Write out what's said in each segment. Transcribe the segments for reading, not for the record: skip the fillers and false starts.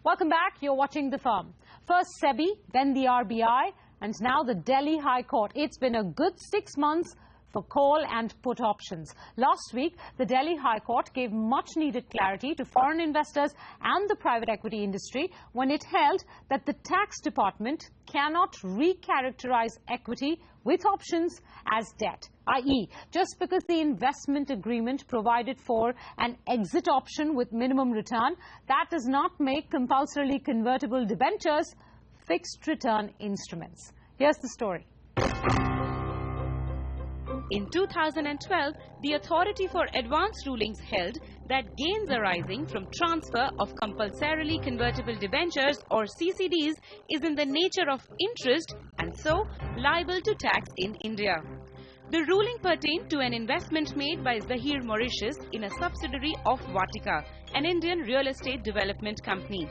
Welcome back. You're watching The Firm. First SEBI, then the RBI, and now the Delhi High Court. It's been a good 6 months for call and put options. Last week, the Delhi High Court gave much-needed clarity to foreign investors and the private equity industry when it held that the tax department cannot recharacterize equity with options as debt, i.e., just because the investment agreement provided for an exit option with minimum return, that does not make compulsorily convertible debentures fixed return instruments. Here's the story. In 2012, the Authority for Advanced Rulings held that gains arising from transfer of compulsorily convertible debentures or CCDs is in the nature of interest and so liable to tax in India. The ruling pertained to an investment made by Zahir Mauritius in a subsidiary of Vatica, an Indian real estate development company.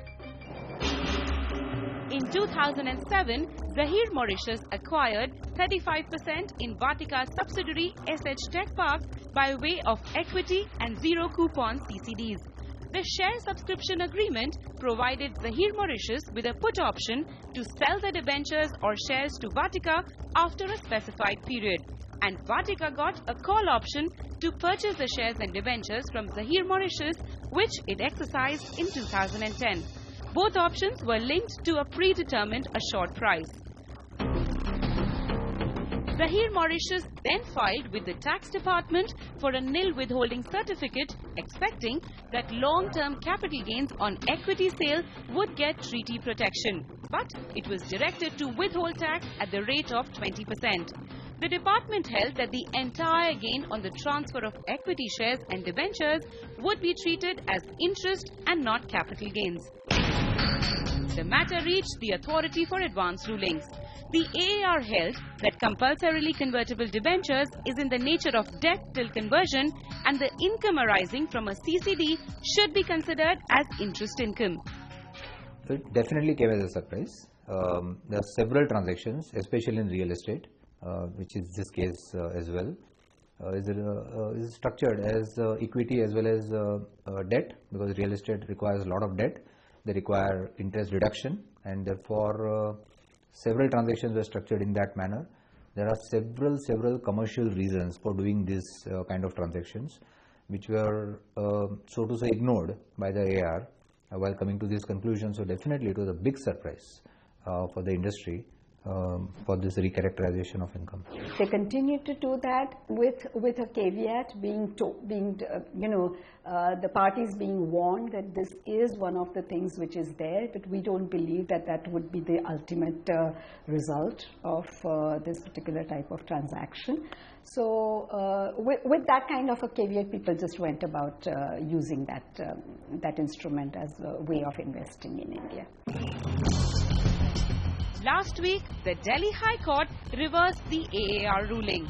In 2007, Zahir Mauritius acquired 35% in Vatica's subsidiary SH Tech Park by way of equity and zero-coupon CCDs. The share subscription agreement provided Zahir Mauritius with a put option to sell the debentures or shares to Vatica after a specified period. And Vatica got a call option to purchase the shares and debentures from Zahir Mauritius, which it exercised in 2010. Both options were linked to a predetermined assured price. Zahir Mauritius then filed with the tax department for a nil withholding certificate, expecting that long-term capital gains on equity sale would get treaty protection. But it was directed to withhold tax at the rate of 20%. The department held that the entire gain on the transfer of equity shares and debentures would be treated as interest and not capital gains. The matter reached the Authority for Advanced Rulings. The AAR held that compulsorily convertible debentures is in the nature of debt till conversion and the income arising from a CCD should be considered as interest income. It definitely came as a surprise. There are several transactions, especially in real estate, which is this case as well. Is structured as equity as well as debt, because real estate requires a lot of debt. They require interest reduction, and therefore several transactions were structured in that manner. There are several commercial reasons for doing this kind of transactions, which were so to say ignored by the AR while coming to this conclusion. So definitely it was a big surprise for the industry for this recharacterization of income. They continue to do that with a caveat being the parties being warned that this is one of the things which is there, but we don't believe that that would be the ultimate result of this particular type of transaction. So with that kind of a caveat, people just went about using that instrument as a way of investing in India. Last week, the Delhi High Court reversed the AAR ruling.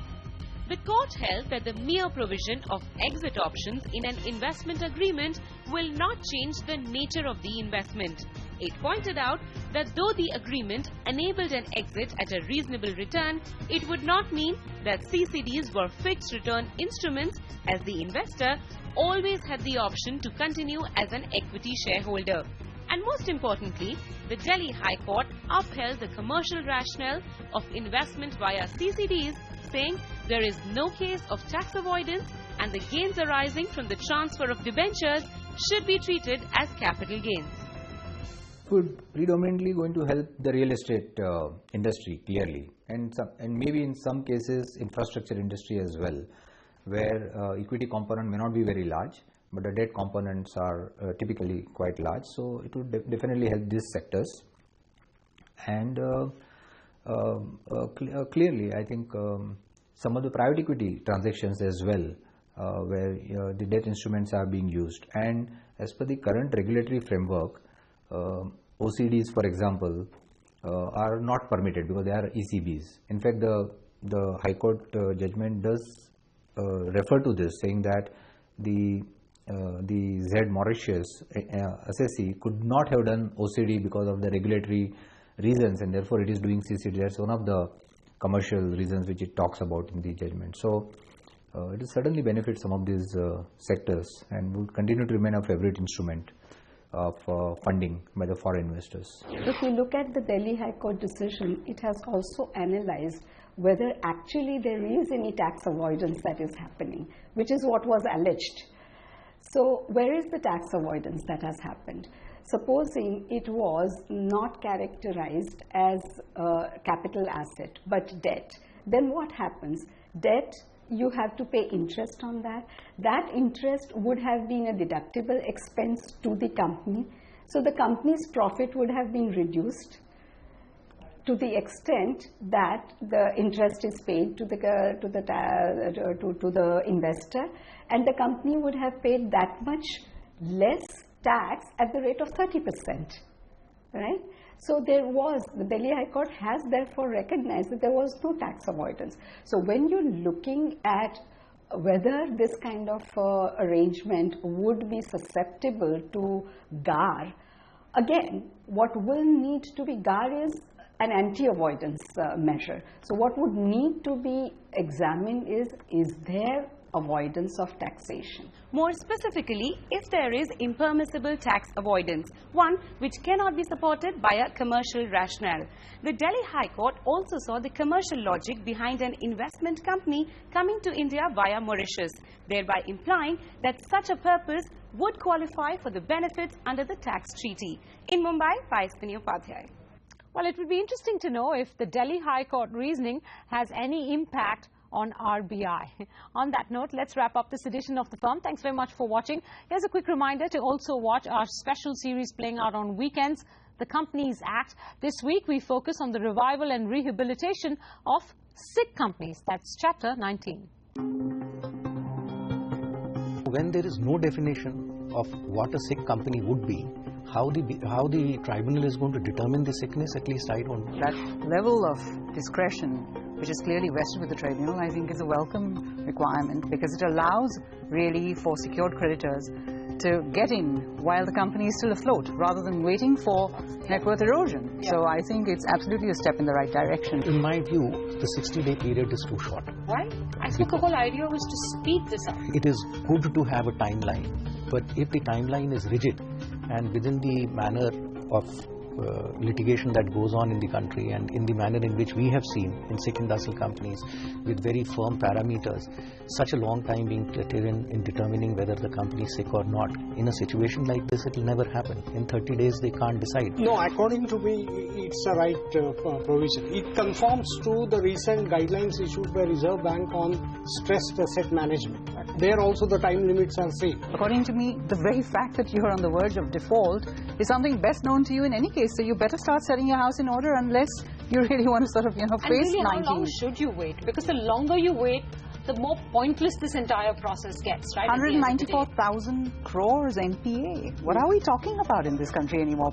The court held that the mere provision of exit options in an investment agreement will not change the nature of the investment. It pointed out that though the agreement enabled an exit at a reasonable return, it would not mean that CCDs were fixed return instruments, as the investor always had the option to continue as an equity shareholder. And most importantly, the Delhi High Court upheld the commercial rationale of investment via CCDs, saying there is no case of tax avoidance and the gains arising from the transfer of debentures should be treated as capital gains. Would predominantly going to help the real estate industry clearly, and maybe in some cases infrastructure industry as well, where equity component may not be very large, but the debt components are typically quite large. So it would definitely help these sectors. And clearly, I think some of the private equity transactions as well, where the debt instruments are being used. And as per the current regulatory framework, OCDs, for example, are not permitted because they are ECBs. In fact, the High Court judgment does refer to this, saying that the Z Mauritius assessee could not have done OCD because of the regulatory reasons, and therefore it is doing CCD. That's one of the commercial reasons which it talks about in the judgment. So it will certainly benefit some of these sectors and would continue to remain a favorite instrument of funding by the foreign investors. If you look at the Delhi High Court decision, it has also analyzed whether actually there is any tax avoidance that is happening, which is what was alleged. So where is the tax avoidance that has happened? Supposing it was not characterized as a capital asset but debt, then what happens? Debt, you have to pay interest on that. That interest would have been a deductible expense to the company. So the company's profit would have been reduced to the extent that the interest is paid to the investor, and the company would have paid that much less tax at the rate of 30%, right? So there was, the Delhi High Court has therefore recognized that there was no tax avoidance. So when you're looking at whether this kind of arrangement would be susceptible to GAR, again, what will need to be GAR is an anti-avoidance measure. So what would need to be examined is there avoidance of taxation? More specifically, if there is impermissible tax avoidance, one which cannot be supported by a commercial rationale. The Delhi High Court also saw the commercial logic behind an investment company coming to India via Mauritius, thereby implying that such a purpose would qualify for the benefits under the tax treaty. In Mumbai, Payaswini Upadhyay. Well, it would be interesting to know if the Delhi High Court reasoning has any impact on RBI. On that note, let's wrap up this edition of The Firm. Thanks very much for watching. Here's a quick reminder to also watch our special series playing out on weekends, The Companies Act. This week, we focus on the revival and rehabilitation of sick companies. That's Chapter 19. When there is no definition of what a sick company would be, how the tribunal is going to determine the sickness, at least I don't know. That level of discretion, which is clearly vested with the tribunal, I think is a welcome requirement, because it allows really for secured creditors to get in while the company is still afloat, rather than waiting for net worth erosion. Yeah. So I think it's absolutely a step in the right direction. In my view, the 60-day period is too short. Why? I thought the whole idea was to speed this up. It is good to have a timeline, but if the timeline is rigid and within the manner of litigation that goes on in the country and in the manner in which we have seen in sick industrial companies with very firm parameters, such a long time being taken in determining whether the company is sick or not. In a situation like this, it will never happen. In 30 days, they can't decide. No, according to me, it's a right provision. It conforms to the recent guidelines issued by Reserve Bank on stressed asset management. There also the time limits are same. According to me, the very fact that you're on the verge of default is something best known to you in any case. So you better start setting your house in order unless you really want to sort of, face really, 19. How long should you wait? Because the longer you wait, the more pointless this entire process gets, right? 194,000 crores NPA. What are we talking about in this country anymore?